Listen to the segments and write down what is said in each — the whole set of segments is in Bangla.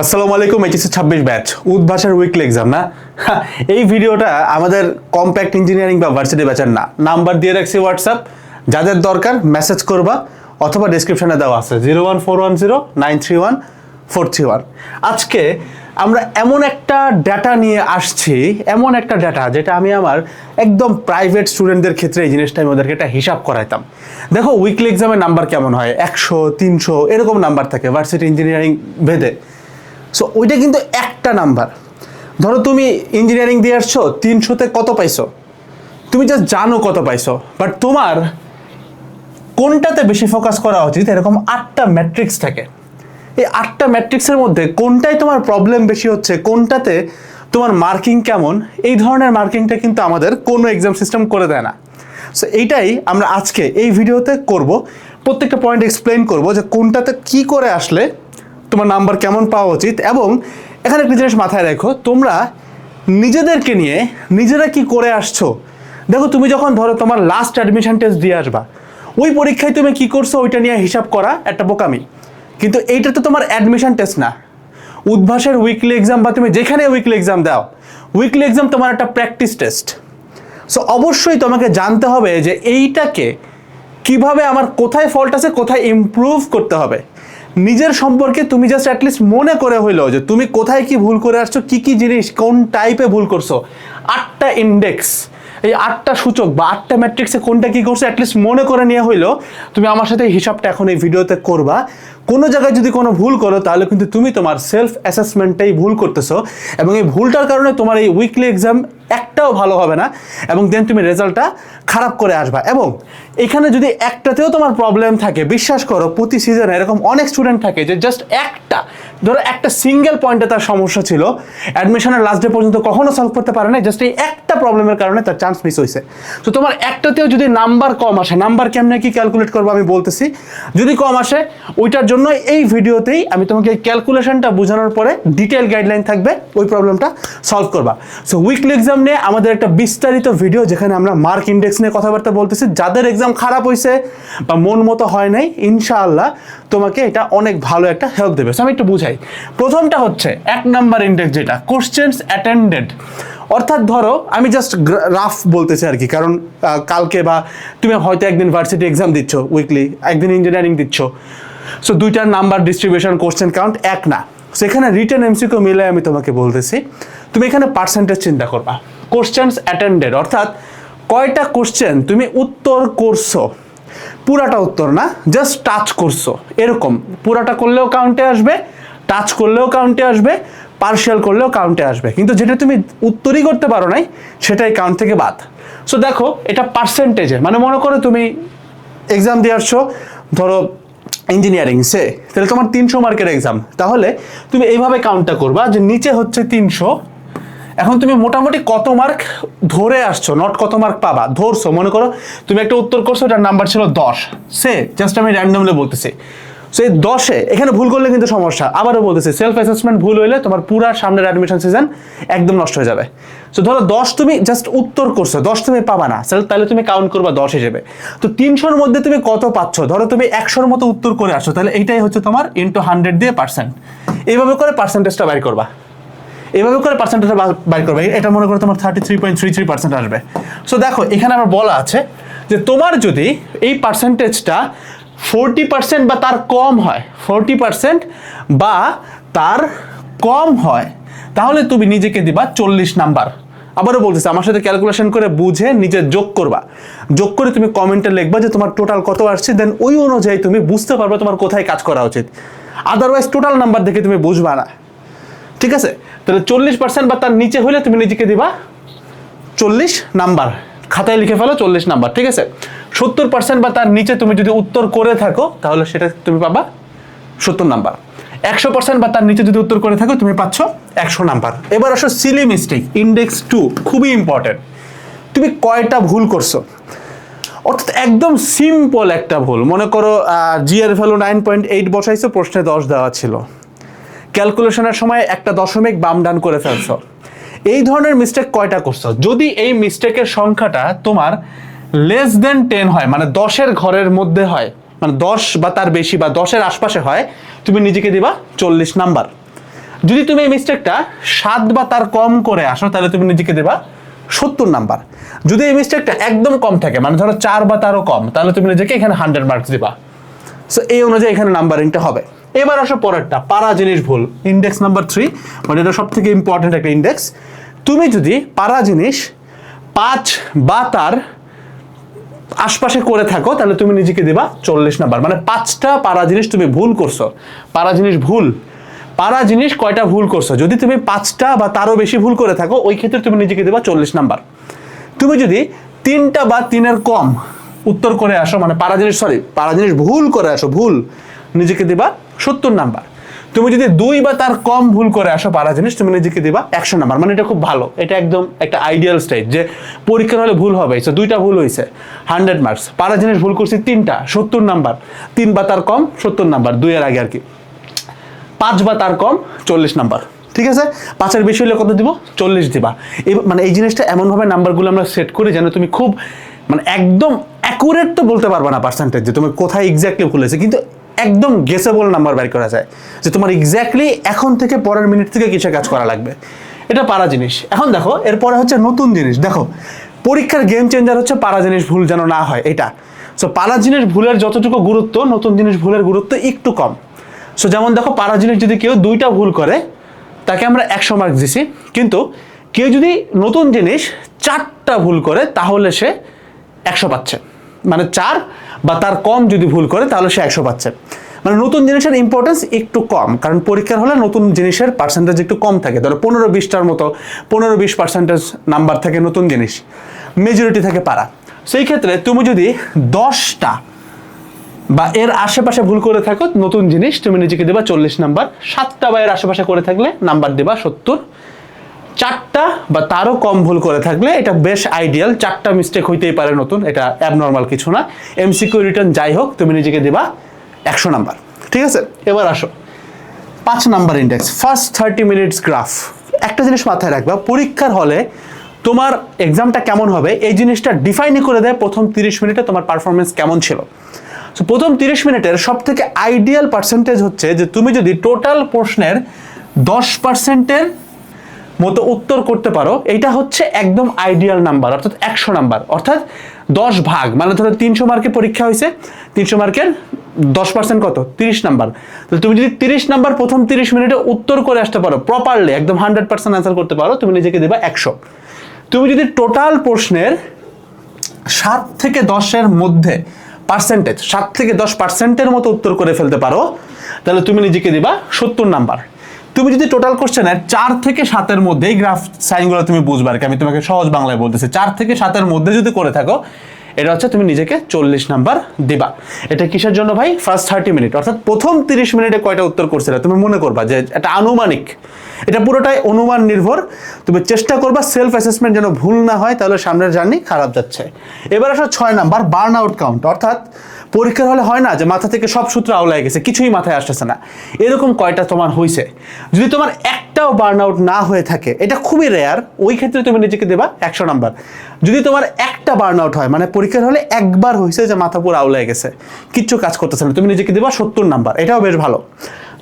আসসালামু আলাইকুম। এইচএসসি 26 ব্যাচ উদ্ভাসের উইকলি এক্সাম না। এই ভিডিওটা আমাদের কম্প্যাক্ট ইঞ্জিনিয়ারিং বা ভার্সিটি ব্যাচের না। নাম্বার দিয়ে রাখছি হোয়াটসঅ্যাপ, যাদের দরকার মেসেজ করবা অথবা ডেসক্রিপশনে দেওয়া আছে 01410931431। আজকে আমরা এমন একটা ডাটা নিয়ে আসছি, এমন একটা ডাটা যেটা আমি আমার একদম প্রাইভেট স্টুডেন্টদের ক্ষেত্রে এই জিনিসটা আমি ওদেরকে একটা হিসাব করাইতাম। দেখো উইকলি এক্সামের নাম্বার কেমন হয়, 100 300 এরকম নাম্বার থাকে ভার্সিটি ইঞ্জিনিয়ারিং ভেদে। সো ওইটা কিন্তু একটা নাম্বার। ধরো তুমি ইঞ্জিনিয়ারিং দিয়ে আসছো, 300-তে কত পাইছো, তুমি জাস্ট জানো কত পাইছো, বাট তোমার কোনটাতে বেশি ফোকাস করা উচিত এরকম 8টা ম্যাট্রিক্স থাকে। এই 8টা ম্যাট্রিক্সের মধ্যে কোনটায় তোমার প্রবলেম বেশি হচ্ছে, কোনটাতে তোমার মার্কিং কেমন, এই ধরনের মার্কিংটা কিন্তু আমাদের কোনো এক্সাম সিস্টেম করে দেয় না। সো এইটাই আমরা আজকে এই ভিডিওতে করব, প্রত্যেকটা পয়েন্ট এক্সপ্লেইন করব যে কোনটাতে কি করে আসলে তোমার নাম্বার কেমন পাওয়া উচিত। এবং এখানে একটা জিনিস মাথায় রেখো, তোমরা নিজেদেরকে নিয়ে নিজেরা কি করে আসছো। দেখো তুমি যখন ধরো তোমার লাস্ট অ্যাডমিশন টেস্ট দিয়ে আসবা, ওই পরীক্ষায় তুমি কি করছো ওইটা নিয়ে হিসাব করা একটা বোকামি। কিন্তু এইটা তো তোমার অ্যাডমিশন টেস্ট না। উদ্ভাসের উইকলি এক্সাম বা তুমি যেখানে উইকলি এক্সাম দাও, উইকলি এক্সাম তোমার একটা প্র্যাকটিস টেস্ট। সো অবশ্যই তোমাকে জানতে হবে যে এইটাকে কিভাবে আমার কোথায় ফল্ট আছে, কোথায় ইমপ্রুভ করতে হবে। নিজের সম্পর্কে তুমি জাস্ট অ্যাটলিস্ট মনে করে হইলো যে তুমি কোথায় কি ভুল করে আসছো, কি কি জিনিস কোন টাইপে ভুল করছো। 8টা ইন্ডেক্স, এই 8টা সূচক বা 8টা ম্যাট্রিক্সে কোনটা কি করছো অ্যাটলিস্ট মনে করে নিয়ে হইলো তুমি আমার সাথে হিসাবটা এখন এই ভিডিওতে করবা। কোনো জায়গায় যদি কোনো ভুল করো তাহলে কিন্তু তুমি তোমার সেলফ অ্যাসেসমেন্টটাই ভুল করতেছো, এবং এই ভুলটার কারণে তোমার এই উইকলি এক্সাম একটাও ভালো হবে না, এবং দেন তুমি রেজাল্টটা খারাপ করে আসবা। এবং এখানে যদি একটাতেও তোমার প্রবলেম থাকে, বিশ্বাস করো প্রতি সিজনে এরকম অনেক স্টুডেন্ট থাকে যে জাস্ট একটা, ধরো একটা সিঙ্গেল পয়েন্টে তার সমস্যা ছিল, অ্যাডমিশনের লাস্ট ডে পর্যন্ত কখনো সলভ করতে পারে না, জাস্ট এই একটা প্রবলেমের কারণে তার চান্স মিস হয়েছে। তো তোমার একটাতেও যদি নাম্বার কম আসে, নাম্বার কেমনে কি ক্যালকুলেট করবো আমি বলতেছি। যদি কম আসে ওইটার জন্য এই ভিডিওতেই আমি তোমাকে ক্যালকুলেশনটা বোঝানোর পরে ডিটেল গাইডলাইন থাকবে, ওই প্রবলেমটা সলভ করবা। সো উইকলি এক্সাম নিয়ে আমাদের একটা বিস্তারিত ভিডিও যেখানে আমরা মার্ক ইন্ডেক্স নিয়ে কথাবার্তা বলতেছি। যাদের এক্সাম খারাপ হয়েছে বা মন মতো হয় নাই, ইনশাআল্লাহ তোমাকে এটা অনেক ভালো একটা হেল্প দেবে। সো আমি একটু বুঝাই। প্রথমটা হচ্ছে 1 নাম্বার ইন্ডেক্স, যেটা কোশ্চেন্স অ্যাটেন্ডেড। অর্থাৎ ধরো আমি জাস্ট রাফ বলতেছি আর কি, কারণ কালকে বা তুমি হয়তো একদিন ভার্সিটি এক্সাম দিচ্ছ উইকলি, একদিন ইঞ্জিনিয়ারিং দিচ্ছ। সো দুইটার নাম্বার ডিস্ট্রিবিউশন কোশ্চেন কাউন্ট এক না। সেখানে রিটেন এমসিকিউ মিলে আমি তোমাকে বলতেছি, তুমি এখানে পার্সেন্টেজ চিন্তা করবা। কোশ্চেন্স অ্যাটেন্ডেড অর্থাৎ কয়টা কোশ্চেন তুমি উত্তর করছো, পুরাটা উত্তর না, জাস্ট টাচ করছো, এরকম পুরাটা করলেও কাউন্টে আসবে, টাচ করলেও কাউন্টে আসবে, পার্শিয়াল করলেও কাউন্টে আসবে। কিন্তু যেটা তুমি উত্তরই করতে পারো নাই সেটাই কাউন্ট থেকে বাদ। সো দেখো এটা পার্সেন্টেজে, মানে মনে করো তুমি এক্সাম দিয়ে আসছো ধরো ইঞ্জিনিয়ারিং সে, তাহলে তোমার 300 মার্কের এক্সাম, তাহলে তুমি এইভাবে কাউন্টটা করবা যে নিচে হচ্ছে 300। এখন তুমি মোটামুটি কত মার্ক ধরে আসছো, নট কত মার্ক পাবা, ধরছো। মনে করো তুমি একটা উত্তর করছো, এটার নাম্বার ছিল 10 সে, জাস্ট আমি র্যান্ডমলি বলতেছি। সো এই 10-এ এখানে ভুল করলে কিন্তু সমস্যা। আবারও বলতেছি, সেলফ অ্যাসেসমেন্ট ভুল হইলে তোমার পুরা সামনের অ্যাডমিশন সিজন একদম নষ্ট হয়ে যাবে। সো ধরো 10 তুমি জাস্ট উত্তর করছো, 10 তুমি পাবা না, তাহলে তুমি কাউন্ট করবা 10 হিসেবে। তো 300-র মধ্যে তুমি কত পাচ্ছ, ধরো তুমি 100-র মতো উত্তর করে আসছো, তাহলে এইটাই হচ্ছে তোমার ইন্টু 100 দিয়ে পার্সেন্ট। এইভাবে করে পার্সেন্টেজটা বাইর করবা, এইভাবে করে পার্সেন্টেজটা বাইর করবে। এটা মনে করো তোমার 33.33% আসবে। সো দেখো এখানে আমার বলা আছে যে তোমার যদি এই পার্সেন্টেজটা 40% বা তার কম হয়, 40% বা তার কম হয়, তাহলে তুমি নিজেকে দিবা 40 নাম্বার। আবারও বলতেছি, আমার সাথে ক্যালকুলেশন করে বুঝে নিজে যোগ করবা, যোগ করে তুমি কমেন্টে লিখবা যে তোমার টোটাল কত আসছে, দেন ওই অনুযায়ী তুমি বুঝতে পারবে তোমার কোথায় কাজ করা উচিত। আদারওয়াইজ টোটাল নাম্বার দেখে তুমি বুঝবা না, ঠিক আছে? তাহলে 40% বা তার নিচে হলে তুমি নিজেকে দিবা 40 নাম্বার, খাতায় লিখে ফেলো 40 নাম্বার, ঠিক আছে? 70% বা তার নিচে তুমি যদি উত্তর করে থাকো তাহলে সেটা তুমি পাবা 70 নাম্বার। 100% বা তার নিচে যদি উত্তর করে থাকো তুমি পাচ্ছ 100 নাম্বার। এবার আসো সিলি মিস্টেক, ইন্ডেক্স 2, খুবই ইম্পর্টেন্ট। তুমি কয়টা ভুল করছো, অর্থাৎ একদম সিম্পল একটা ভুল। মনে করো জি এর ভ্যালু 9.8 বসাইছো, প্রশ্নে 10 দেওয়া ছিল, ক্যালকুলেশনের সময় একটা দশমিক বাম ডান করে ফেলছো। এই ধরনের মিস্টেক কয়টা করছো? যদি এই মিস্টেকের সংখ্যাটা তোমার লেস দেন 10 হয়, মানে 10-এর ঘরের মধ্যে হয়, মানে 10 বা তার বেশি বা 10-এর আশপাশে হয়, তুমি নিজেকে দিবা 40 নাম্বার। যদি তুমি এই মিস্টেকটা 7 বা তার কম করে আসো তাহলে তুমি নিজেকে দেবা 70 নাম্বার। যদি এই মিস্টেকটা একদম কম থাকে, মানে ধরো 4 বা তারও কম, তাহলে তুমি নিজেকে এখানে 100 মার্কস দিবা। সো এই অনুযায়ী এখানে নাম্বারিংটা হবে। এবার আসো পরেরটা, পারা জিনিস ভুল, ইন্ডেক্স নাম্বার 3, মানে এটা সব থেকে ইম্পর্টেন্ট একটা ইন্ডেক্স। তুমি যদি পারা জিনিস 5 বা তার আশপাশে করে থাকো তাহলে তুমি নিজেকে দিবা 40 নাম্বার। মানে 5টা পারা জিনিস তুমি ভুল করছো, পারা জিনিস ভুল, পারা জিনিস কয়টা ভুল করছো, যদি তুমি 5টা বা তারও বেশি ভুল করে থাকো ওই ক্ষেত্রে তুমি নিজেকে দেবা 40 নাম্বার। তুমি যদি 3টা বা 3-এর কম উত্তর করে আসো, মানে পারা জিনিস ভুল করে আসো, ভুল, নিজেকে দিবা 70 নাম্বার। তুমি যদি 2 বা তার কম ভুল করে আসো পারা জিনিস, তুমি নিজেকে দিবা 100 নাম্বার। মানে এটা খুব ভালো, এটা একদম একটা আইডিয়াল স্টেজ যে পরীক্ষার হলে ভুল হবে। 2টা ভুল হয়েছে 100 মার্কস, পারা জিনিস ভুল করছি 3টা 70 নাম্বার, 3 বা তার কম 70 নাম্বার, 2 এর আগে আর কি। 5 বা তার কম 40 নাম্বার, ঠিক আছে। 5-এর বেশি হলে কত দিব? 40 দিবা। মানে এই জিনিসটা এমনভাবে নাম্বারগুলো আমরা সেট করি যেন তুমি খুব মানে একদম অ্যাকুরেট তো বলতে পারবে না পার্সেন্টেজ যে তুমি কোথায় এক্স্যাক্টলি ভুল হয়েছে, কিন্তু একদম গেসেবল নাম্বার বের করা যায় যে তোমার এক্স্যাক্টলি এখন থেকে পরের মিনিট থেকে কিছু কাজ করা লাগবে। এটা পারা জিনিস। এখন দেখো এরপরে হচ্ছে নতুন জিনিস। দেখো পরীক্ষার গেম চেঞ্জার হচ্ছে পারা জিনিস ভুল যেন না হয় এটা। সো পারা জিনিস ভুলের যতটুকু গুরুত্ব, নতুন জিনিস ভুলের গুরুত্ব একটু কম। সো যেমন দেখো পারা জিনিস যদি কেউ 2টা ভুল করে তাকে আমরা 100 মার্কস দিছি, কিন্তু কেউ যদি নতুন জিনিস 4টা ভুল করে তাহলে সে 100 পাচ্ছে। মানে 4 বা তার কম যদি ভুল করে তাহলে সে 100 পাচ্ছে। মানে নতুন জিনিসের ইম্পর্টেন্স একটু কম, কারণ পরীক্ষার হলে নতুন জিনিসের পার্সেন্টেজ একটু কম থাকে। ধরো 15-20টার মতো 15-20% নাম্বার থাকে নতুন জিনিস, মেজরিটি থাকে পারা। সেই ক্ষেত্রে তুমি যদি 10টা বা এর আশেপাশে ভুল করে থাকো নতুন জিনিস, তুমি নিজেকে দেবা 40 নাম্বার। 7টা বা এর আশেপাশে করে থাকলে নাম্বার দেবা 70। 4টা বা তারও কম ভুল করে থাকলে, এটা বেশ আইডিয়াল, 4টা মিস্টেক হইতেই পারে নতুন, এটা অ্যাবনর্মাল কিছু না। এমসিকিউ রিটার্ন যাই হোক তুমি নিজেকে দেবা 100 নাম্বার, ঠিক আছে। এবার আসো 5 number index, first 30 minutes graph. একটা জিনিস মাথায় রাখবা, পরীক্ষার হলে তোমার এক্সামটা কেমন হবে এই জিনিসটা ডিফাইনই করে দেয় প্রথম 30 মিনিটে তোমার পারফরমেন্স কেমন ছিল। সো প্রথম 30 মিনিটের সব থেকে আইডিয়াল পার্সেন্টেজ হচ্ছে যে তুমি যদি টোটাল প্রশ্নের 10%-এর মতো উত্তর করতে পারো, এটা হচ্ছে একদম আইডিয়াল নাম্বার, অর্থাৎ 100 নাম্বার, অর্থাৎ 10 ভাগ। মানে ধরো 300 মার্কের পরীক্ষা হয়েছে, 300 মার্কের 10% কত? 30 নাম্বার। তো তুমি যদি 30 নাম্বার প্রথম 30 মিনিটে উত্তর করে আসতে পারো প্রপারলি, একদম 100% অ্যান্সার করতে পারো, তুমি নিজেকে দেবা 100। তুমি যদি টোটাল প্রশ্নের 7 থেকে 10-এর মধ্যে পার্সেন্টেজ, 7 থেকে 10%-এর মতো উত্তর করে ফেলতে পারো তাহলে তুমি নিজেকে দিবা 70 নাম্বার। তুমি যদি টোটাল কোশ্চেনের 4 থেকে 7-এর মধ্যে, এই গ্রাফ সাইনগুলো তুমি বুঝবা আর কি, আমি তোমাকে সহজ বাংলায় বলতেছি, 4 থেকে 7-এর মধ্যে যদি করে থাকো এটা হচ্ছে তুমি নিজেকে 40 নাম্বার দিবা। এটা কিসের জন্য ভাই? ফার্স্ট 30 মিনিট, অর্থাৎ প্রথম 30 মিনিটে কয়টা উত্তর করছিলে তুমি মনে করবা যে এটা আনুমানিক, এটা পুরোটাই অনুমান নির্ভর। তুমি চেষ্টা করবা সেলফ অ্যাসেসমেন্ট যেন ভুল না হয়, তাহলে সামনের জার্নি খারাপ যাচ্ছে। এবার আসো 6 নাম্বার, বার্ন আউট কাউন্ট। অর্থাৎ পরীক্ষার হলে হয় না যে মাথা থেকে সব সূত্র আউলায় গেছে, কিছুই মাথায় আসতেছে না, এরকম কয়টা তোমার হয়েছে। যদি তোমার একটাও বার্ন আউট না হয়ে থাকে, এটা খুবই রেয়ার, ওই ক্ষেত্রে তুমি নিজেকে দেবা 100 নাম্বার। যদি তোমার একটা বার্ন আউট হয়, মানে পরীক্ষার হলে একবার হয়েছে যে মাথা পুরো আউলায় গেছে, কিচ্ছু কাজ করতেছে না, তুমি নিজেকে দেবা 70 নাম্বার, এটাও বেশ ভালো।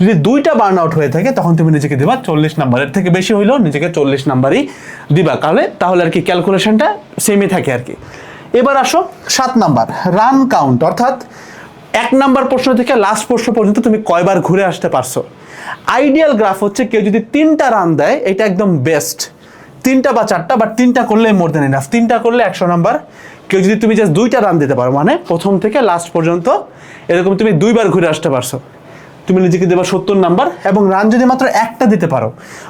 যদি 2টা বার্ন আউট হয়ে থাকে তখন তুমি নিজেকে দিবা 40 নাম্বার, এর থেকে বেশি হইলেও নিজেকে 40 নাম্বারই দিবা, তাহলে আর কি ক্যালকুলেশনটা সেমই থাকে আর কি। এবার আসো 7 নাম্বার, রান কাউন্ট। অর্থাৎ 1 নাম্বার প্রশ্ন থেকে লাস্ট প্রশ্ন পর্যন্ত তুমি কয়বার ঘুরে আসতে পারছো। আইডিয়াল গ্রাফ হচ্ছে কেউ যদি 3টা রান দেয়, এটা একদম বেস্ট। 3টা বা 4টা, বা 3টা করলে মোর দেন এনাফ, 3টা করলে 100 নাম্বার। কেউ যদি তুমি জাস্ট 2টা রান দিতে পারো, মানে প্রথম থেকে লাস্ট পর্যন্ত এরকম তুমি 2বার ঘুরে আসতে পারছো, তুমি নিজেকে দেবা 70 নাম্বার। এবং রান যদি মাত্র একটা দিতে পারো,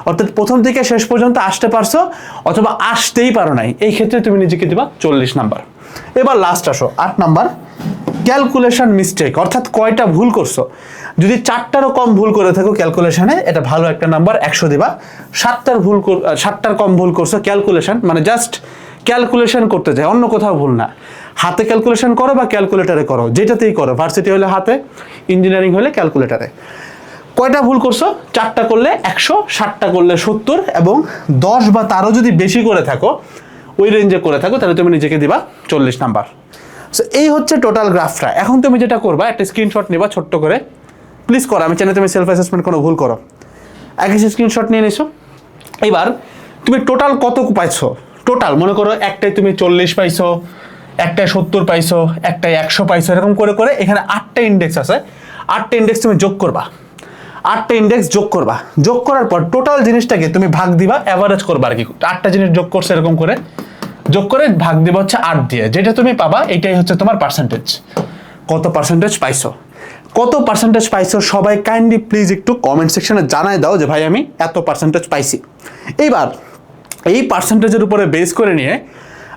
অর্থাৎ প্রথম থেকে শেষ পর্যন্ত আসতে পারছো অথবা আসতেই পারো নাই, এই ক্ষেত্রে তুমি নিজেকে দিবা 40 নাম্বার। এবার লাস্ট আসো 8 নাম্বার, ক্যালকুলেশন মিস্টেক। অর্থাৎ কয়টা ভুল করছো। যদি 4টারও কম ভুল করে থাকো ক্যালকুলেশনে, এটা ভালো একটা নাম্বার, 100 দিবা। 7টার কম ভুল করছো ক্যালকুলেশন, মানে জাস্ট ক্যালকুলেশন করতে যায়, অন্য কোথাও ভুল না। হাতে ক্যালকুলেশন করো বা ক্যালকুলেটারে করো, যেটাতেই করো, ভার্সিটি হলে হাতে, ইঞ্জিনিয়ারিং হলে ক্যালকুলেটারে। কয়টা ভুল করছো? 4টা করলে 100, 7টা করলে 70, এবং 10 বা তারও যদি বেশি করে থাকো, ওই রেঞ্জে করে থাকো, তাহলে তুমি নিজেকে দিবা 40 নাম্বার। সো এই হচ্ছে টোটাল গ্রাফটা। এখন তুমি যেটা করবা, একটা স্ক্রিনশট নিবা ছোট্ট করে, প্লিজ করো, আমি চাই না তুমি সেলফ অ্যাসেসমেন্ট কোনো ভুল করো। আগে স্ক্রিনশট নিয়ে নিছো। এবার তুমি টোটাল কত পাইছো, টোটাল মনে করো একটাই তুমি 40 পাইছো, একটাই 70 পাইছো, একটাই 100 পাইছো, এরকম করে করে এখানে 8টা ইন্ডেক্স আছে। 8টা ইন্ডেক্স তুমি যোগ করবা, 8টা ইন্ডেক্স যোগ করবা, যোগ করার পর টোটাল জিনিসটাকে তুমি ভাগ দিবা, অ্যাভারেজ করবা আর কি। 8টা জিনিস যোগ করছে এরকম করে যোগ করে ভাগ দিবা হচ্ছে 8 দিয়ে, যেটা তুমি পাবা এটাই হচ্ছে তোমার পার্সেন্টেজ। কত পার্সেন্টেজ পাইছো, কত পার্সেন্টেজ পাইছো সবাই কাইন্ডলি প্লিজ একটু কমেন্ট সেকশনে জানায় দাও যে ভাই আমি এত পার্সেন্টেজ পাইছি। এইবার এই পার্সেন্টেজের উপরে বেস করে নিয়ে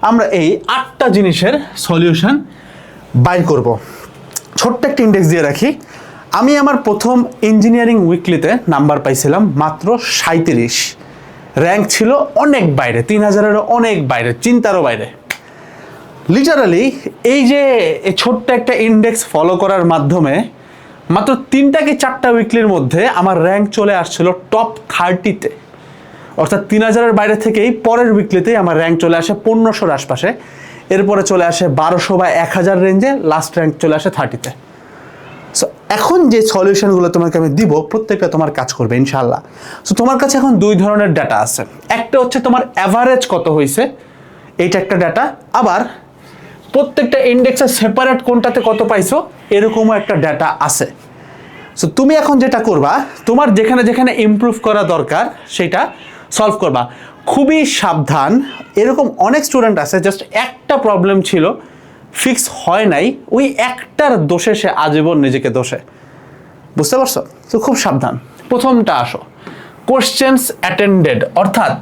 আমরা এই 8টা জিনিসের সলিউশন বাই করব। ছোট্ট একটা ইন্ডেক্স দিয়ে রাখি, আমি আমার প্রথম ইঞ্জিনিয়ারিং উইকলিতে নাম্বার পাইছিলাম মাত্র 37, র্যাঙ্ক ছিল অনেক বাইরে, 3000-এরও অনেক বাইরে, চিন্তারও বাইরে। লিটারালি এই যে এই ছোট্ট একটা ইন্ডেক্স ফলো করার মাধ্যমে মাত্র 3টা কি 4টা উইকলির মধ্যে আমার র্যাঙ্ক চলে আসছিল টপ 30-তে, অর্থাৎ 3000-এর বাইরে থেকেই পরের উইকলিতেই আমার র্যাঙ্ক চলে আসে 1500-র আশপাশে, এরপরে চলে আসে 1200 বা 1000 রেঞ্জে, লাস্ট র্যাঙ্ক চলে আসে 30-তে। সো এখন যে সলিউশনগুলো তোমাকে আমি দিব প্রত্যেকটা তোমার কাজ করবে ইনশাআল্লাহ। সো তোমার কাছে এখন দুই ধরনের ডাটা আছে, একটা হচ্ছে তোমার অ্যাভারেজ কত হয়েছে, এইটা একটা ডাটা, আবার প্রত্যেকটা ইন্ডেক্সের সেপারেট কোনটাতে কত পাইছো এরকমও একটা ডাটা আছে। সো তুমি এখন যেটা করবা, তোমার যেখানে যেখানে ইমপ্রুভ করা দরকার সেটা সলভ করবা। খুবই সাবধান, এরকম অনেক স্টুডেন্ট আছে জাস্ট একটা প্রবলেম ছিল ফিক্স হয় নাই, ওই একটার দোষে সে আজীবন নিজেকে দোষে, বুঝতে পারছো? তো খুব সাবধান। প্রথমটা আসো, কোশ্চেন্স অ্যাটেন্ডেড, অর্থাৎ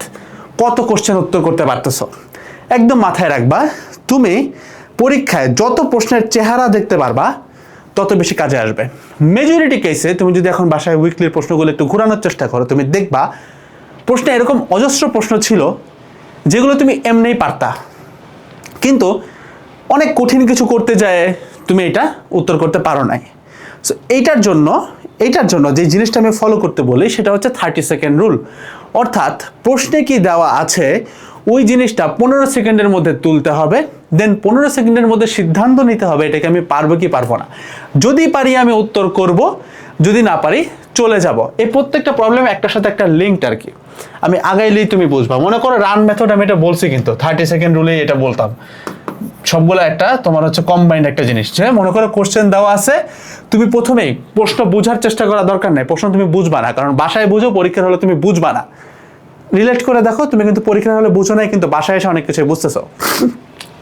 কত কোশ্চেন উত্তর করতে পারতেছো। একদম মাথায় রাখবা, তুমি পরীক্ষায় যত প্রশ্নের চেহারা দেখতে পারবা তত বেশি কাজে আসবে। মেজরিটি কেসে তুমি যদি এখন বাসায় উইকলির প্রশ্নগুলো একটু ঘোরানোর চেষ্টা করো, তুমি দেখবা প্রশ্নে এরকম অজস্র প্রশ্ন ছিল যেগুলো তুমি এমনিই পারতা, কিন্তু অনেক কঠিন কিছু করতে যায় তুমি এটা উত্তর করতে পারো নাই। সো এইটার জন্য যে জিনিসটা আমি ফলো করতে বলি সেটা হচ্ছে 30 সেকেন্ড রুল, অর্থাৎ প্রশ্নে কি দেওয়া আছে ওই জিনিসটা 15 সেকেন্ডের মধ্যে তুলতে হবে, দেন 15 সেকেন্ডের মধ্যে সিদ্ধান্ত নিতে হবে এটাকে আমি পারবো কি পারবো না। যদি পারি আমি উত্তর করব, যদি না পারি চলে যাব। এই প্রত্যেকটা প্রবলেম একটার সাথে একটা লিঙ্কড আর কি, আমি আগাইলেই তুমি বুঝবা। মনে করো রান মেথড আমি এটা বলছি, কিন্তু 30 সেকেন্ড রুলেই এটা বলতাম, সবগুলো একটা তোমার হচ্ছে কম্বাইন্ড একটা জিনিস। যে মনে করো কোশ্চেন দেওয়া আছে, তুমি প্রথমেই প্রশ্ন বোঝার চেষ্টা করা দরকার নেই, প্রশ্ন তুমি বুঝবা না, কারণ বাসায় বুঝো, পরীক্ষার হলে তুমি বুঝবা না। রিলেট করে দেখো, তুমি কিন্তু পরীক্ষার হলে বুঝো নাই, কিন্তু বাসায় এসে অনেক কিছু বুঝতেছো।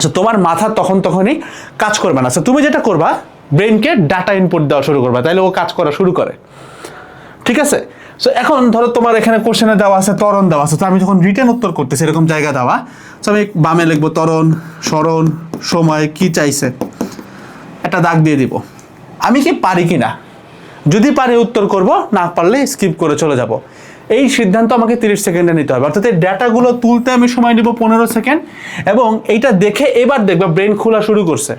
সো তোমার মাথা তখনই কাজ করবে না। সো তুমি যেটা করবা, ব্রেনকে ডাটা ইনপুট দেওয়া শুরু করবা, তাহলে ও কাজ করা শুরু করে, ঠিক আছে? সো এখন ধরো তোমার এখানে কোশ্চেনে দেওয়া আছে ত্বরণ দেওয়া আছে, তো আমি যখন রিটেন উত্তর করতেছি এরকম জায়গা দেওয়া, সো আমি বামে লিখবো ত্বরণ, সরণ, সময় কি চাইছে, একটা দাগ দিয়ে দিব। আমি কি পারি কি না, যদি পারি উত্তর করব, না পারলে স্কিপ করে চলে যাব। এই সিদ্ধান্ত আমাকে 30 সেকেন্ডে নিতে হবে, অর্থাৎ এই ডাটাগুলো তুলতে আমি সময় নিব 15 সেকেন্ড, এবং এইটা দেখে এবার দেখবা ব্রেন খোলা শুরু করছে।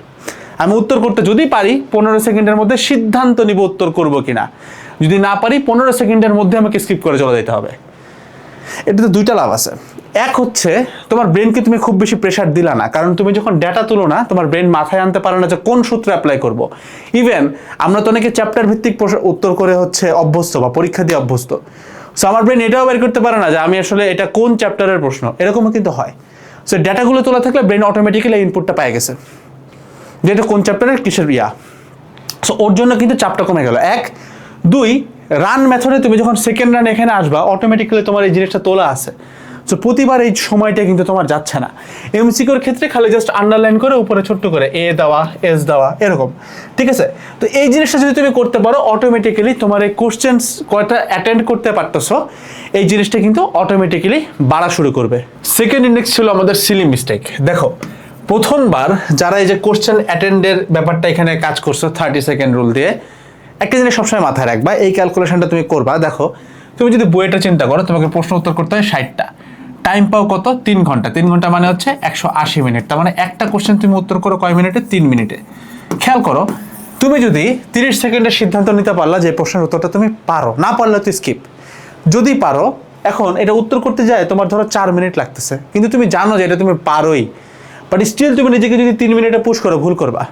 আমি উত্তর করতে যদি পারি 15 সেকেন্ডের মধ্যে সিদ্ধান্ত নিব উত্তর করব কিনা, যদি না পারি 15 সেকেন্ডের মধ্যে আমাকে স্কিপ করে চলে যেতে হবে। এটাতে দুইটা লাভ আছে, এক হচ্ছে তোমার ব্রেনকে তুমি খুব বেশি প্রেশার দিলা না, কারণ তুমি যখন ডেটা তুলো না তোমার ব্রেন মাথায় আনতে পারে না যে কোন সূত্রে অ্যাপ্লাই করব। ইভেন আমরা তো অনেকে চ্যাপ্টার ভিত্তিক উত্তর করে হচ্ছে অভ্যস্ত বা পরীক্ষা দিয়ে অভ্যস্ত, সো আমার ব্রেন এটাও বের করতে পারে না যে আমি আসলে এটা কোন চ্যাপ্টারের প্রশ্ন, এরকমও কিন্তু হয়। সো ডেটাগুলো তোলা থাকলে ব্রেন অটোমেটিক্যালি ইনপুটটা পেয়ে গেছে যে এটা কোন চ্যাপ্টারের কিসের ইয়া। সো ওর জন্য কিন্তু চাপটা কমে গেল, এক। দুই, রান মেথডে তুমি যখন সেকেন্ড রান এখানে আসবা অটোমেটিক্যালি তোমার এই জিনিসটা তোলা আছে, সো প্রতিবার এই সময়টা কিন্তু তোমার যাচ্ছে না। এমসিকিউর ক্ষেত্রে খালি জাস্ট আন্ডারলাইন করে উপরে ছোট্ট করে এ দেওয়া, এস দেওয়া, এরকম, ঠিক আছে? তো এই জিনিসটা যদি তুমি করতে পারো অটোমেটিক্যালি তোমার এই কোশ্চেন্স কয়টা অ্যাটেন্ড করতে পারতেছো এই জিনিসটা কিন্তু অটোমেটিক্যালি বাড়া শুরু করবে। সেকেন্ড ইন্ডেক্স ছিল আমাদের সিলি মিস্টেক। দেখো প্রথমবার যারা এই যে কোশ্চেন অ্যাটেন্ডের ব্যাপারটা এখানে কাজ করছো 30 সেকেন্ড রুল দিয়ে, একটা জিনিস সবসময় মাথায় রাখবা, এই ক্যালকুলেশনটা তুমি করবা। দেখো তুমি যদি বইটা চিন্তা করো, তোমাকে প্রশ্ন উত্তর করতে হয় 60টা, টাইম পাও কত? 3 ঘন্টা। 3 ঘন্টা মানে হচ্ছে 180 মিনিট, তার মানে একটা কোশ্চেন তুমি উত্তর করো কয় মিনিটে? 3 মিনিটে। খেয়াল করো, তুমি যদি 30 সেকেন্ডের সিদ্ধান্ত নিতে পারলা যে প্রশ্নের উত্তরটা তুমি পারো, না পারলে তুই স্কিপ। যদি পারো, এখন এটা উত্তর করতে যায় তোমার ধরো 4 মিনিট লাগতেছে, কিন্তু তুমি জানো যে এটা তুমি পারোই, বাট স্টিল তুমি নিজেকে যদি 3 মিনিটে পুশ করো, ভুল করবা।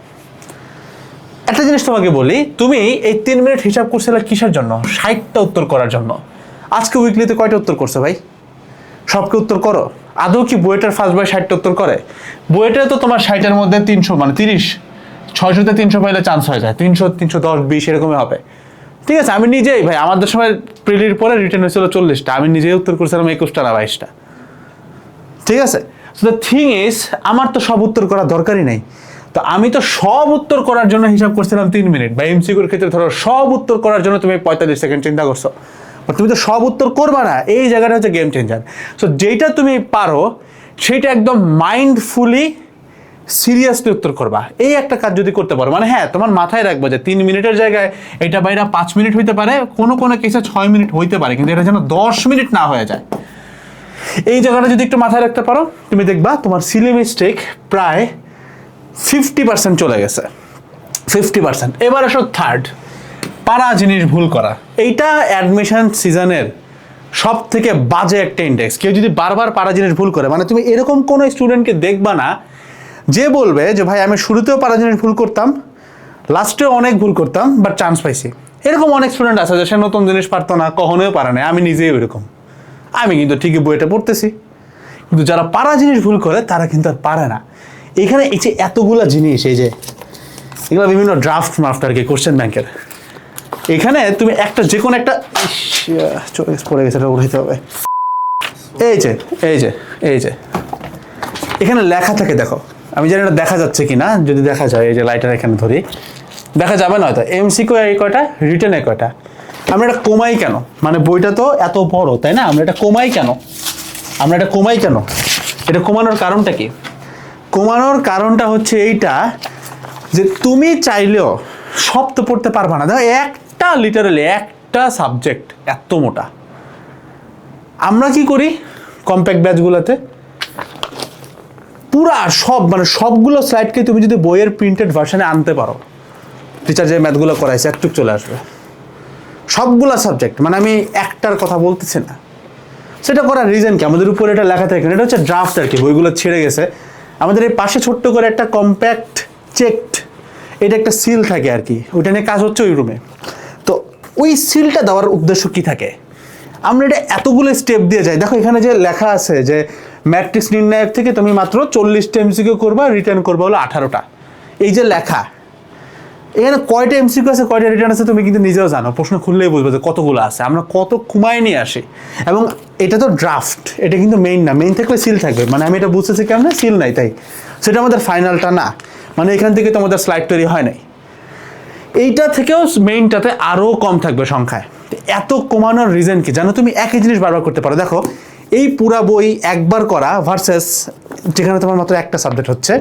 একটা জিনিস তোমাকে বলি, তুমি এই 3 মিনিট হিসাব করছিলে কিসের জন্য? 60টা উত্তর করার জন্য। আজকে উইকলিতে কয়টা উত্তর করছো ভাই? সবকে উত্তর করো? আদৌ কি বুয়েটের ফার্স্ট বয় 60টা উত্তর করে? বুয়েটে তো তোমার 60-এর মধ্যে 300 মানে 30, 600-তে 300 পাইলে চান্স হয়ে যায়, 300, 310, 20 এরকমই হবে। ঠিক আছে, আমি নিজেই ভাই আমাদের সময় প্রিলির পরে রিটেন হয়েছিল 40টা, আমি নিজেই উত্তর করছিলাম 21টা না 22টা। ঠিক আছে, সো দ্য থিং ইজ আমার তো সব উত্তর করার দরকারই নেই। তো আমি তো সব উত্তর করার জন্য হিসাব করছিলাম 3 মিনিট, বা এমসিকিউর ক্ষেত্রে ধরো সব উত্তর করার জন্য তুমি 45 সেকেন্ড চিন্তা করছো, বাট তুমি তো সব উত্তর করবা না। এই জায়গাটা হচ্ছে গেম চেঞ্জার। সো যেটা তুমি পারো সেইটা একদম মাইন্ডফুলি সিরিয়াসলি উত্তর করবা। এই একটা কাজ যদি করতে পারো, মানে হ্যাঁ তোমার মাথায় রাখবো যে 3 মিনিটের জায়গায় এটা বাইরে 5 মিনিট হইতে পারে, কোনো কোনো কেসে 6 মিনিট হইতে পারে, কিন্তু এটা যেন 10 মিনিট না হয়ে যায়। এই জায়গাটা যদি একটু মাথায় রাখতে পারো, তুমি দেখবা তোমার সিলি মিস্টেক প্রায় 50% চলে গেছে, 50%। এবার আসো থার্ড, পারা জিনিস ভুল করা। এইটা অ্যাডমিশন সিজনের সব থেকে বাজে একটা ইন্ডেক্স। কেউ যদি বারবার পারা জিনিস ভুল করে, মানে তুমি এরকম কোনো স্টুডেন্টকে দেখবা না যে বলবে যে ভাই আমি শুরুতেও পারা জিনিস ভুল করতাম, লাস্টেও অনেক ভুল করতাম, বাট চান্স পাইছি। এরকম অনেক স্টুডেন্ট আছে যে সে নতুন জিনিস পারতো না, কখনোই পারে না। আমি নিজেই ওইরকম, আমি কিন্তু ঠিকই বইটা পড়তেছি, কিন্তু যারা পারা জিনিস ভুল করে তারা কিন্তু আর পারে না। এখানে এই যে এতগুলা জিনিস, এই যে এগুলো বিভিন্ন ড্রাফট মাফট আর কি কোশ্চেন ব্যাংকের, এখানে তুমি একটা যে কোনো একটা পড়ে গেছে, এটা উঠাইতে হবে। এই যে এই যে এই যে এখানে লেখা থাকে, দেখো আমি জানি না দেখা যাচ্ছে কি না, যদি দেখা যায় এই যে লাইটার এখানে ধরি, দেখা যাবে না হয়তো। এমসিকিউ এই কয়টা, রিটেন এই কয়টা। আমরা এটা কমাই কেন? মানে বইটা তো এত বড়, তাই না? আমরা এটা কমাই কেন? এটা কমানোর কারণটা কি? কমানোর কারণটা হচ্ছে এইটা যে তুমি চাইলেও সব তো পড়তে পারবা না। দেখো একটা লিটারালি একটা সাবজেক্ট এত মোটা। আমরা কি করি কম্প্যাক্ট ব্যাচগুলোতে, পুরা সব মানে সবগুলো স্লাইডকে তুমি যদি বইয়ের প্রিন্টেড ভার্সনে আনতে পারো, টিচার যে ম্যাথগুলো করাইছে একটু চলে আসবে সবগুলা সাবজেক্ট। মানে আমি একটার কথা বলতেছি না। সেটা করার রিজন কি? আমাদের উপরে এটা লেখা থাকে, এটা হচ্ছে ড্রাফট আর কি, বইগুলো ছেড়ে গেছে। আমাদের এই পাশে ছোট্ট করে একটা কম্প্যাক্ট চেকড, এটা একটা সিল থাকে আর কি, ওইটা নিয়ে কাজ হচ্ছে ওই রুমে। তো ওই সিলটা দেওয়ার উদ্দেশ্য কি থাকে? আমরা এটা এতগুলো স্টেপ দিয়ে যাই। দেখো এখানে যে লেখা আছে যে ম্যাট্রিক্স নির্ণায়ক থেকে তুমি মাত্র 40টা এমসিকিউ করবা, রিটার্ন করবা হলো 18টা। এই যে লেখা, এখানে কয়টা এমসিকিউ আছে, কয়টা রিটার্ন আছে তুমি কিন্তু নিজেও জানো, প্রশ্ন খুললেই বুঝবে যে কতগুলো আছে। আমরা কত কমায় নিয়ে আসি। এবং এটা তো ড্রাফট, এটা কিন্তু মেইন না। মেইন থাকলে সিল থাকবে, মানে আমি এটা বুঝতেছি কেমন, সিল নাই তাই সেটা আমাদের ফাইনালটা না, মানে এখান থেকে তো আমাদের স্লাইড তৈরি হয় নাই। এইটা থেকেও মেইনটাতে আরও কম থাকবে সংখ্যায়। এত কমানোর রিজন কি জানো? তুমি একই জিনিস বারবার করতে পারো। দেখো এই পুরা বই একবার করা ভার্সেস যেখানে তোমার মাত্র একটা সাবজেক্ট হচ্ছে,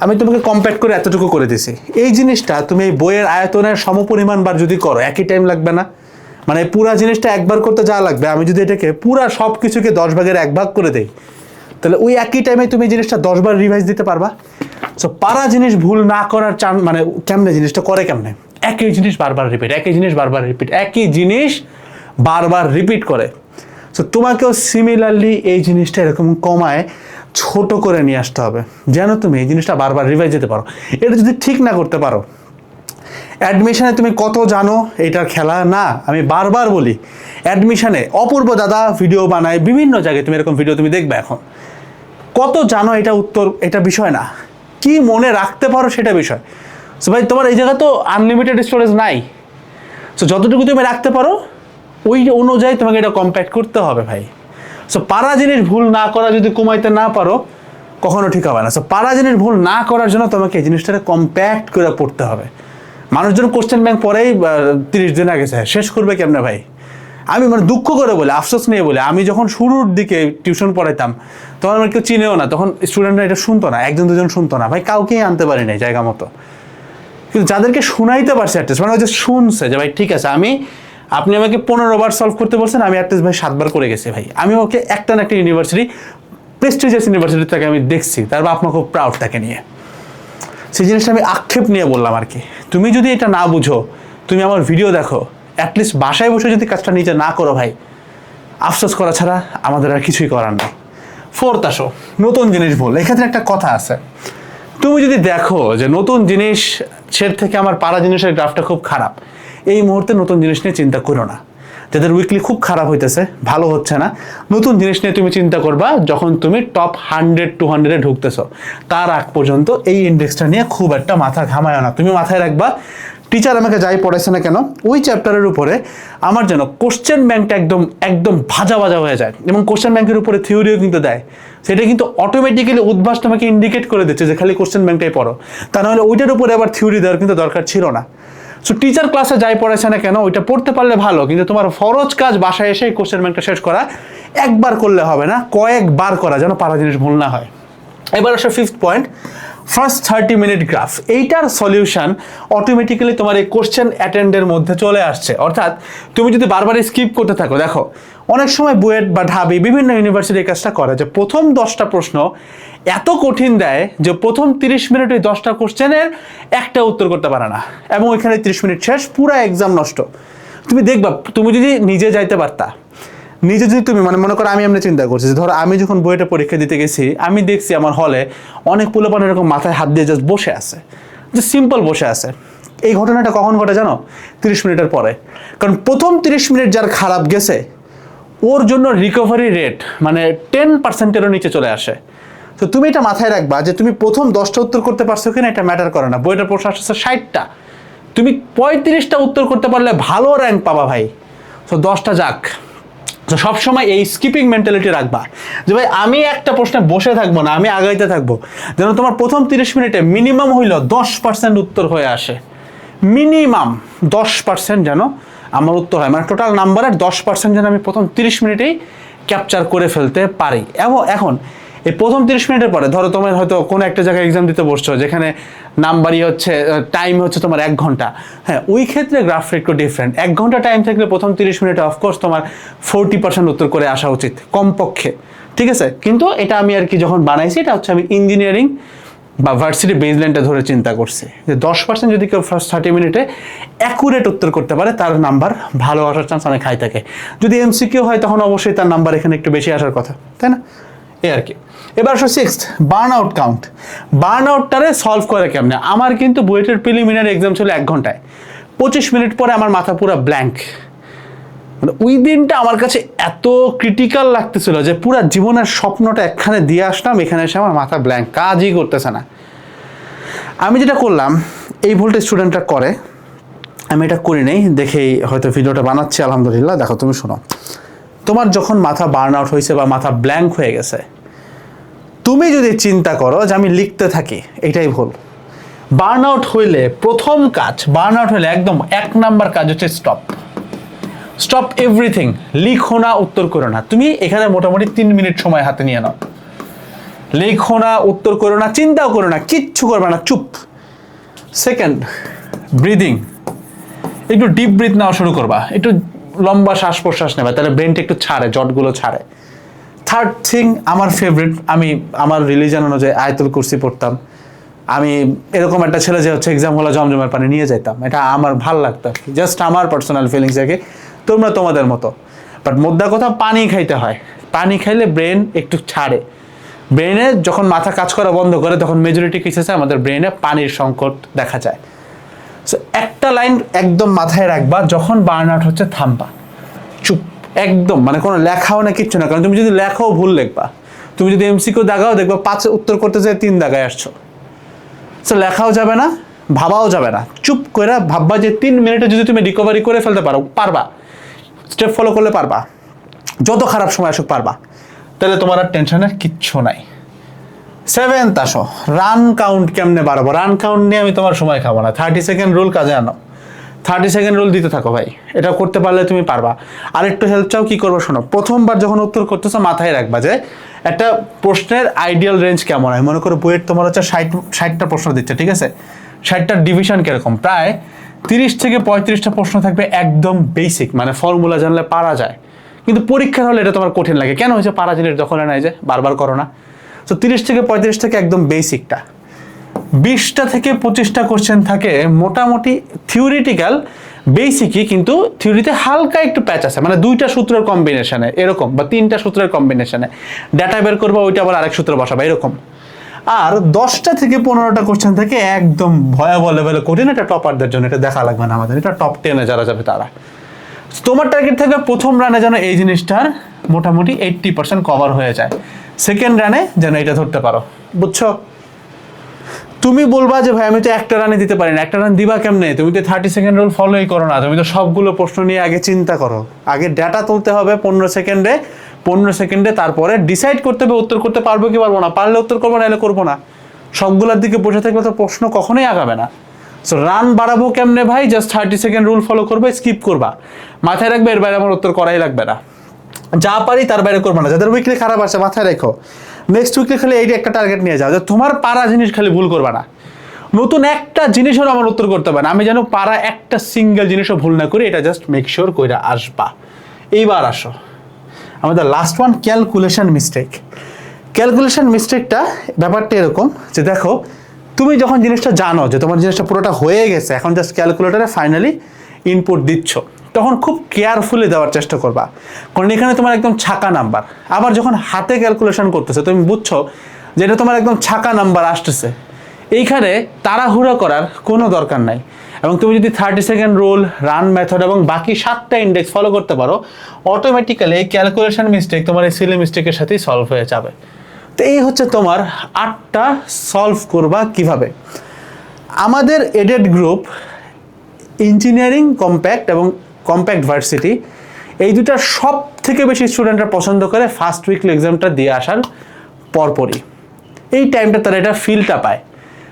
আমি তোমাকে কম্প্যাক্ট করে এতটুকু করে দিছি। এই জিনিসটা তুমি এই বইয়ের আয়তনের সমপরিমাণ বার যদি করো, একই টাইম লাগবে না? মানে পুরা জিনিসটা একবার করতে যা লাগবে, আমি যদি এটাকে পুরা সব কিছুকে 10 ভাগের 1 ভাগ করে দেই, তাহলে ওই একই টাইমে তুমি জিনিসটা 10 বার রিভাইজ দিতে পারবা। সো পারা জিনিস ভুল না করার মানে কেমনে জিনিসটা করে কেমনে? একই জিনিস বারবার রিপিট, একই জিনিস বারবার রিপিট, একই জিনিস বারবার রিপিট করে। সো তোমাকেও সিমিলারলি এই জিনিসটা এরকম কমায় ছোট করে নিয়ে আসতে হবে, যেন তুমি এই জিনিসটা বারবার রিভাইজ দিতে পারো। এটা যদি ঠিক না করতে পারো, অ্যাডমিশনে তুমি কত জানো এটার খেলা না। আমি বারবার বলি, অ্যাডমিশনে অপূর্ব দাদা ভিডিও বানায় বিভিন্ন জায়গায়, তুমি এরকম ভিডিও তুমি দেখবে। এখন কত জানো এটা উত্তর, এটা বিষয় না, কি মনে রাখতে পারো সেটা বিষয়। সো ভাই তোমার এই জায়গা তো আনলিমিটেড স্টোরেজ নাই। সো যতটুকু তুমি রাখতে পারো ওই অনুযায়ী তোমাকে এটা কম্প্যাক্ট করতে হবে ভাই। সো পারা জিনিস ভুল না করা যদি কমাইতে না পারো, কখনো ঠিক হবে না। সো পারা জিনিস ভুল না করার জন্য তোমাকে এই জিনিসটাকে কম্প্যাক্ট করে পড়তে হবে। মানুষজন কোশ্চেন ব্যাংক পরেই 30 দিন আগে শেষ করবে কেমনে ভাই? আমি মানে দুঃখ করে বলে, আফসোস নিয়ে বলে, আমি যখন শুরুর দিকে টিউশন পড়াইতাম তখন আমার কেউ চিনেও না, তখন স্টুডেন্টরা এটা শুনতো না, 1-2 জন শুনতো না ভাই, কাউকেই আনতে পারি নাই জায়গা মতো। কিন্তু যাদেরকে শুনাইতে পারছে অ্যাটলিস্ট, মানে ওই যে শুনছে যে ভাই ঠিক আছে, আপনি আমাকে 15 বার সলভ করতে বলছেন, আমি অ্যাটলিস্ট ভাই 7 বার করে গেছি ভাই। আমি ওকে একটা না একটা ইউনিভার্সিটি, প্রেস্টিজিয়াস ইউনিভার্সিটি থেকে আমি দেখছি, তার বাপ মা খুব প্রাউড তাকে নিয়ে। সেই জিনিসটা আমি আক্ষেপ নিয়ে বললাম আর কি। তুমি যদি এটা না বুঝো, তুমি আমার ভিডিও দেখো, অ্যাটলিস্ট বাসায় বসে যদি কাজটা নিজে না করো ভাই, আফসোস করা ছাড়া আমাদের আর কিছুই করার নেই। ফোর্থ আসো, নতুন জিনিস ভুল। এক্ষেত্রে একটা কথা আছে, তুমি যদি দেখো যে নতুন জিনিসের থেকে আমার পারা জিনিসের গ্রাফটা খুব খারাপ, এই মুহূর্তে নতুন জিনিস নিয়ে চিন্তা করো না। যাদের উইকলি খুব খারাপ হইতেছে, ভালো হচ্ছে না, নতুন জিনিস নিয়ে তুমি চিন্তা করবা যখন তুমি টপ 100-200 ঢুকতেছো। তার আগ পর্যন্ত এই ইন্ডেক্সটা নিয়ে খুব একটা মাথা ঘামায় না। তুমি মাথায় রাখবা টিচার আমাকে যাই পড়াইছে না কেন ওই চ্যাপ্টারের উপরে আমার যেন কোশ্চেন ব্যাংকটা একদম একদম ভাজা ভাজা হয়ে যায়, এবং কোশ্চেন ব্যাংকের উপরে থিওরিও কিন্তু দেয়। সেটা কিন্তু অটোমেটিক্যালি উদ্ভাস তোমাকে ইন্ডিকেট করে দিচ্ছে যে খালি কোশ্চেন ব্যাংকটাই পড়ো, তা নাহলে ওইটার উপরে আবার থিওরি দেওয়ার কিন্তু দরকার ছিল না। সো টিচার ক্লাসে যাই পড়াইছে না কেন ওইটা পড়তে পারলে ভালো, কিন্তু তোমার ফরজ কাজ বাসায় এসে কোশ্চেন ব্যাংকটা শেষ করা। একবার করলে হবে না, কয়েকবার করা, যেন পারা জিনিস ভুল না হয়। এবার আসে fifth point, first 30 minute graph. এইটার সলিউশন অটোমেটিক্যালি তোমার এই কোশ্চেন অ্যাটেন্ডের মধ্যে চলে আসছে। অর্থাৎ তুমি যদি বারবার স্কিপ করতে থাকো, দেখো অনেক সময় বুয়েট বা ঢাবি বিভিন্ন ইউনিভার্সিটি এই কাজটা করে যে প্রথম 10টা প্রশ্ন এত কঠিন দেয় যে প্রথম 30 মিনিট ওই 10টা কোশ্চেনের একটা উত্তর করতে পারে না, এবং ওইখানে 30 মিনিট শেষ, পুরো এক্সাম নষ্ট। তুমি দেখবা তুমি যদি নিজে যাইতে পারতা, নিজে যদি তুমি মনে করো, আমি এমনি চিন্তা করছি যে ধরো আমি যখন বইটা পরীক্ষা দিতে গেছি, আমি দেখছি আমার হলে অনেক পোলাপান এরকম মাথায় হাত দিয়ে জাস্ট বসে আছে, যে সিম্পল বসে আছে। এই ঘটনাটা কখন ঘটে জানো? 30 মিনিটের পরে। কারণ প্রথম 30 মিনিট যার খারাপ গেছে ওর জন্য রিকভারি রেট মানে 10%-এরও নিচে চলে আসে। তো তুমি এটা মাথায় রাখবা যে তুমি প্রথম 10টা উত্তর করতে পারছো কিনা এটা ম্যাটার করে না। বইটার প্রশ্ন আসছে 60টা, তুমি 35টা উত্তর করতে পারলে ভালো র্যাঙ্ক পাবা ভাই। তো 10টা যাক। তো সবসময় এই স্কিপিং মেন্টালিটি রাখবা যে ভাই আমি একটা প্রশ্নে বসে থাকবো না, আমি আগাইতে থাকবো, যেন তোমার প্রথম 30 মিনিটে মিনিমাম হইল 10% উত্তর হয়ে আসে। মিনিমাম 10% যেন আমার উত্তর হয়, মানে টোটাল নাম্বারের 10% যেন আমি প্রথম 30 মিনিটেই ক্যাপচার করে ফেলতে পারি। এবং এখন এই প্রথম 30 মিনিটের পরে ধরো তোমার হয়তো কোনো একটা জায়গায় এক্সাম দিতে বসছো যেখানে নাম্বারই হচ্ছে টাইম হচ্ছে তোমার 1 ঘন্টা, হ্যাঁ ওই ক্ষেত্রে গ্রাফটা একটু ডিফারেন্ট। 1 ঘন্টা টাইম থাকলে প্রথম 30 মিনিটে অফকোর্স তোমার 40% উত্তর করে আসা উচিত কমপক্ষে, ঠিক আছে? কিন্তু এটা আমি আর কি যখন বানাইছি এটা হচ্ছে আমি ইঞ্জিনিয়ারিং বা ভার্সিটি বেসলাইনটা ধরে চিন্তা করছি যে 10% যদি কেউ ফার্স্ট 30 মিনিটে অ্যাকুরেট উত্তর করতে পারে তার নাম্বার ভালো আসার চান্স অনেক হাই থাকে। যদি এমসিকিউ হয় তখন অবশ্যই তার নাম্বার এখানে একটু বেশি আসার কথা, তাই না? এই আর কি। এবার আসো sixth, burn out count. Burn আউটটারে সলভ করে কেমনে? আমার কিন্তু বুয়েটের প্রিলিমিনারি এক্সাম ছিল 1 ঘন্টায়, 25 মিনিট পরে আমার মাথা পুরো ব্ল্যাঙ্ক। মানে ওই দিনটা আমার কাছে এত ক্রিটিক্যাল লাগতেছিল যে পুরো জীবনের স্বপ্নটা একখানে দিয়ে আসলাম, এখানে এসে আমার মাথা ব্ল্যাঙ্ক, কাজই করতেছে না। আমি যেটা করলাম, এই ভুলটা স্টুডেন্টরা করে, আমি এটা করি নাই দেখেই হয়তো ভিডিওটা বানাচ্ছি, আলহামদুলিল্লাহ। দেখো তুমি শোনো, তোমার যখন মাথা বার্ন আউট হয়েছে বা মাথা ব্ল্যাঙ্ক হয়ে গেছে, তুমি যদি চিন্তা করো যে আমি লিখতে থাকি, এটাই ভুল। বার্ন আউট হইলে প্রথম কাজ, বার্ন আউট হইলে একদম 1 নাম্বার কাজ হচ্ছে স্টপ। Stop everything. লিখো না, উত্তর করো না। তুমি এখানে মোটামুটি 3 মিনিট সময় হাতে নিয়ে নাও। লিখো না, উত্তর করো না, চিন্তাও করো না, কিচ্ছু করবে না, চুপ। Second, breathing. একটু ডিপ ব্রিথ নেওয়া শুরু করবা, একটু লম্বা শ্বাস প্রশ্বাস নেবা, তাহলে ব্রেনটা একটু ছাড়ে, জটগুলো ছাড়ে। থার্ড থিং, আমার ফেভারিট, আমি আমার রিলিজন অনুযায়ী আয়াতুল কুরসি পড়তাম। আমি এরকম একটা ছেলে যে হচ্ছে এক্সাম হলে জমজমের পানি নিয়ে যেতাম, এটা আমার ভাল লাগতো আর কি, জাস্ট আমার পার্সোনাল ফিলিংস আর কি। তোমরা তোমাদের মতো, বাট মোদ্দা কথা পানি খাইতে হয়। পানি খাইলে ব্রেন একটু ছাড়ে। ব্রেনে যখন মাথা কাজ করা বন্ধ করে তখন মেজরিটি কেসেসে আমাদের ব্রেনে পানির সংকট দেখা যায়। সো একটা লাইন একদম মাথায় রাখবা, যখন বার্ন আউট হচ্ছে থামবা, চুপ একদম, মানে কোনো লেখাও না, কিচ্ছু না। কারণ তুমি যদি লেখাও ভুল লিখবা, তুমি যদি এমসিকিউ দাগাও দেখবা 5 উত্তর করতে যায় 3 দাগায় আসছো। সো লেখাও যাবে না, ভাবাও যাবে না, চুপ করে ভাববা যে 3 মিনিটে যদি তুমি রিকভারি করে ফেলতে পারো, পারবা, স্টেপ ফলো করলে পারবা, যত খারাপ সময় আসুক পারবা, তাহলে তোমার আর টেনশনের কিচ্ছু নাই। 7th আসো, রান কাউন্ট কেমনে বাড়াবো? রান কাউন্ট নিয়ে আমি তোমার সময় খাবো না। 30 সেকেন্ড রুল কাজে আনো, 30 সেকেন্ড রুল দিতে থাকো ভাই, এটা করতে পারলে তুমি পারবা। আর একটু হেল্প চাও, কি করবো শোনো। প্রথমবার যখন উত্তর করতেছো মাথায় রাখবা যে একটা প্রশ্নের আইডিয়াল রেঞ্জ কেমন হয়। মনে করো বুয়েট তোমার হচ্ছে 60টা প্রশ্ন দিচ্ছে, ঠিক আছে? 60টার ডিভিশন কিরকম? প্রায় 30 থেকে 35টা প্রশ্ন থাকবে একদম বেসিক, মানে ফর্মুলা জানলে পারা যায়। কিন্তু পরীক্ষার হলে এটা তোমার কঠিন লাগে। কেন হয়েছে? পারা জিনিস দখলে নাই যে, বারবার করো না। তো 30 থেকে 35 থেকে একদম বেসিকটা, 20টা থেকে 25টা কোশ্চেন থাকে মোটামুটি থিওরিটিক্যাল বেসিকই, কিন্তু থিওরিতে হালকা একটু প্যাচ আছে, মানে 2টা সূত্রের কম্বিনেশনে এরকম, বা 3টা সূত্রের কম্বিনেশনে ডাটা বের করবো, ওইটা আবার আরেক সূত্র বসাবো এরকম। আর 10টা থেকে 15টা কোশ্চেন থাকে একদম ভয়াবহ লেভেলে কঠিন, এটা টপারদের জন্য, এটা দেখা লাগবে না আমাদের, এটা টপ 10-এ যারা যাবে তারা। তোমার টার্গেট থাকবে প্রথম রানে যেন এই জিনিসটার মোটামুটি 80% কভার হয়ে যায়, সেকেন্ড রানে যেন এটা ধরতে পারো, বুঝছো? তুমি বলবা যে ভাই আমি তো একটা রানে দিতে পারি না, একটা রান দিবা কেমনে? তুমি তো 30 সেকেন্ড রুল ফলোই করো না, তুমি তো সবগুলো প্রশ্ন নিয়ে আগে চিন্তা করো, আগে ডাটা তুলতে হবে 15 সেকেন্ডে, তারপরে ডিসাইড করতে হবে উত্তর করতে পারবো কি পারবো না, পারলে উত্তর করবো, নাহলে করবো না। সবগুলোর দিকে বসে থাকলে তো প্রশ্ন কখনোই আগাবে না। সো রান বাড়াবো কেমনে ভাই? জাস্ট 30 সেকেন্ড রুল ফলো করবে, স্কিপ করবা, মাথায় রাখবে এর বাইরে আমার উত্তর করাই লাগবে না, যা পারি তার বাইরে করবো না। যাদের উইকলি খারাপ আছে মাথায় রেখো, নেক্সট উইকলি খালি এইটা একটা টার্গেট নিয়ে যাও যে তোমার পারা জিনিস খালি ভুল করবা না, নতুন একটা জিনিসেরও আমার উত্তর করতে হবে না, আমি যেন পারা একটা সিঙ্গেল জিনিসও ভুল না করি, এটা জাস্ট মেক শিওর কইরা আসবা। এইবার আসো আমাদের last one, calculation mistake. Calculation মিস্টেকটা ব্যাপারটা এরকম যে দেখো, তুমি যখন জিনিসটা জানো যে তোমার জিনিসটা পুরোটা হয়ে গেছে, এখন জাস্ট ক্যালকুলেটরে ফাইনালি ইনপুট দিচ্ছ, তখন খুব কেয়ারফুলি দেওয়ার চেষ্টা করবা, কারণ এখানে তোমার একদম ছাকা নাম্বার। আবার যখন হাতে ক্যালকুলেশন করতেছে তুমি বুঝছো যে এটা তোমার একদম ছাকা নাম্বার আসতেছে, এইখানে তাড়াহুড়ো করার কোনো দরকার নাই। এবং তুমি যদি 30 সেকেন্ড রুল, রান মেথড এবং বাকি 7টা ইন্ডেক্স ফলো করতে পারো, অটোমেটিক্যালি এই ক্যালকুলেশন মিস্টেক তোমার এই সিলি মিস্টেকের সাথেই সলভ হয়ে যাবে। তো এই হচ্ছে তোমার 8টা সলভ করবা কিভাবে। আমাদের এডেড গ্রুপ ইঞ্জিনিয়ারিং কম্প্যাক্ট এবং কম্প্যাক্ট ভার্সিটি, এই দুটার সব থেকে বেশি স্টুডেন্টরা পছন্দ করে ফার্স্ট উইকলি এক্সামটা দিয়ে আসার পরপরই। এই টাইমটা তারা এটা ফিলটা পায়,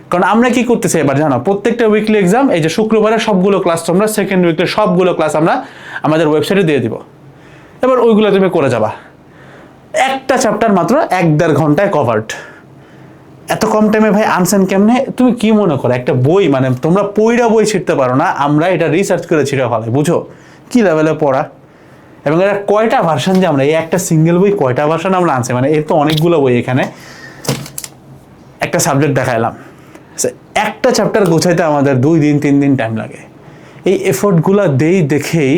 কারণ আমরা কি করতেছি এবার জানো, প্রত্যেকটা উইকলি এক্সাম এই যে শুক্রবারে সবগুলো ক্লাস তোমরা সেকেন্ড উইকের সবগুলো ক্লাস আমরা আমাদের ওয়েবসাইটে দিয়ে দিব, এবার ওইগুলো তুমি করে যাবা। একটা চ্যাপ্টার মাত্র 1-1.5 ঘন্টায় কভার্ড। এত কম টাইমে ভাই আনসেন কেমনে? তুমি কি মনে করো একটা বই মানে তোমরা পইরা বই ছিঁড়তে পারো না, আমরা এটা রিসার্চ করে ছিঁড়ে ফেলাই, বুঝো কি লেভেলে পড়া। এবং এটা কয়টা ভার্সন যে আমরা এই একটা সিঙ্গেল বই কয়টা ভার্সন আমরা আনছি, মানে এর তো অনেকগুলো বই। এখানে একটা সাবজেক্ট দেখাইলাম, একটা চ্যাপ্টার গোছাইতে আমাদের 2 দিন 3 দিন টাইম লাগে। এই এফোর্টগুলো দেখেই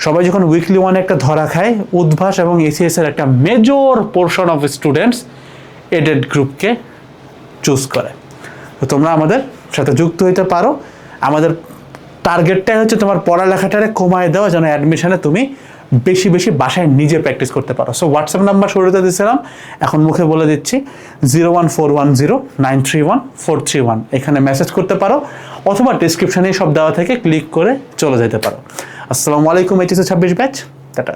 সবাই যখন উইকলি ওয়ানে একটা ধরা খায়, উদ্ভাস এবং এসিএস এর একটা major portion of students aided গ্রুপকে চুজ করে। তো তোমরা আমাদের সাথে যুক্ত হইতে পারো। আমাদের টার্গেটটাই হচ্ছে তোমার পড়ালেখাটারে কমায় দেওয়া, যেন অ্যাডমিশনে তুমি বেশি বেশি বাসায় নিজে প্র্যাকটিস করতে পারো। সো হোয়াটসঅ্যাপ নাম্বার শুরুতে দিয়েছিলাম, এখন মুখে বলে দিচ্ছি 01410931431, এখানে মেসেজ করতে পারো অথবা ডিসক্রিপশনে সব দেওয়া থেকে ক্লিক করে চলে যেতে পারো। আসসালামু আলাইকুম, এইচএসসি 26 ব্যাচ, টাটা।